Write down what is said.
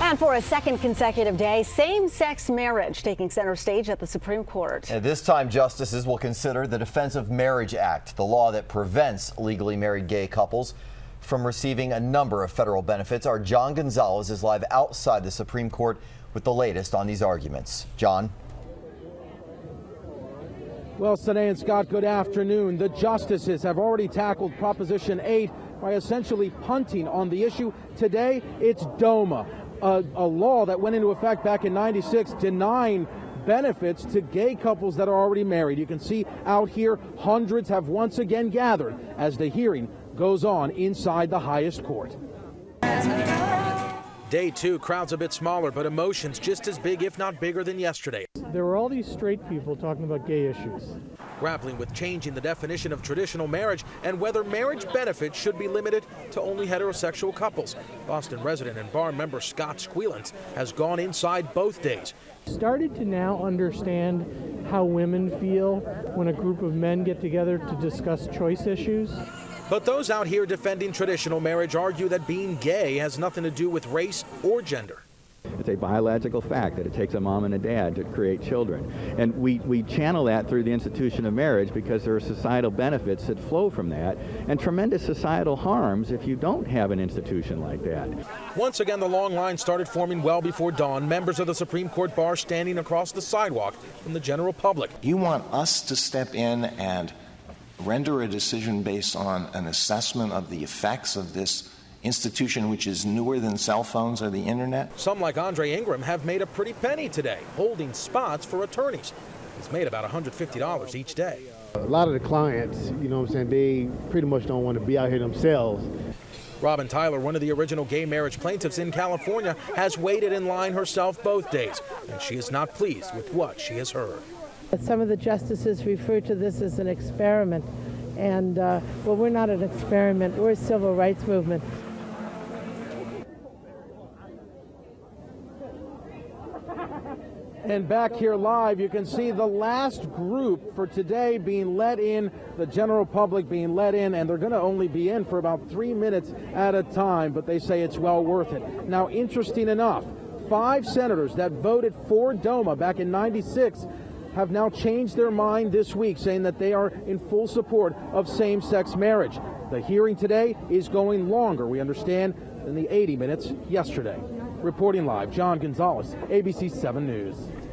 And for a second consecutive day, same-sex marriage taking center stage at the Supreme Court. And this time, justices will consider the Defense of Marriage Act, the law that prevents legally married gay couples from receiving a number of federal benefits. Our John Gonzalez is live outside the Supreme Court with the latest on these arguments. John? Well, Sine and Scott, good afternoon. The justices have already tackled Proposition 8 by essentially punting on the issue. Today, it's DOMA, a law that went into effect back in '96 denying benefits to gay couples that are already married. You can see out here, hundreds have once again gathered as the hearing goes on inside the highest court. Day two, crowds a bit smaller, but emotions just as big, if not bigger, than yesterday. There were all these straight people talking about gay issues. Grappling with changing the definition of traditional marriage and whether marriage benefits should be limited to only heterosexual couples. Boston resident and bar member Scott Squealance has gone inside both days. Started to now understand how women feel when a group of men get together to discuss choice issues. But those out here defending traditional marriage argue that being gay has nothing to do with race or gender. It's a biological fact that it takes a mom and a dad to create children. And we channel that through the institution of marriage because there are societal benefits that flow from that and tremendous societal harms if you don't have an institution like that. Once again, the long line started forming well before dawn. Members of the Supreme Court bar standing across the sidewalk from the general public. You want us to step in and render a decision based on an assessment of the effects of this institution, which is newer than cell phones or the internet? Some, like Andre Ingram, have made a pretty penny today, holding spots for attorneys. He's made about $150 each day. A lot of the clients, you know what I'm saying, they pretty much don't want to be out here themselves. Robin Tyler, one of the original gay marriage plaintiffs in California, has waited in line herself both days, and she is not pleased with what she has heard. Some of the justices refer to this as an experiment, and well, we're not an experiment, we're a civil rights movement. And back here live, you can see the last group for today being let in, the general public being let in, and they're going to only be in for about 3 minutes at a time, but they say it's well worth it. Now, interesting enough, 5 senators that voted for DOMA back in '96 have now changed their mind this week, saying that they are in full support of same-sex marriage. The hearing today is going longer, we understand, than the 80 minutes yesterday. Reporting live, John Gonzalez, ABC 7 News.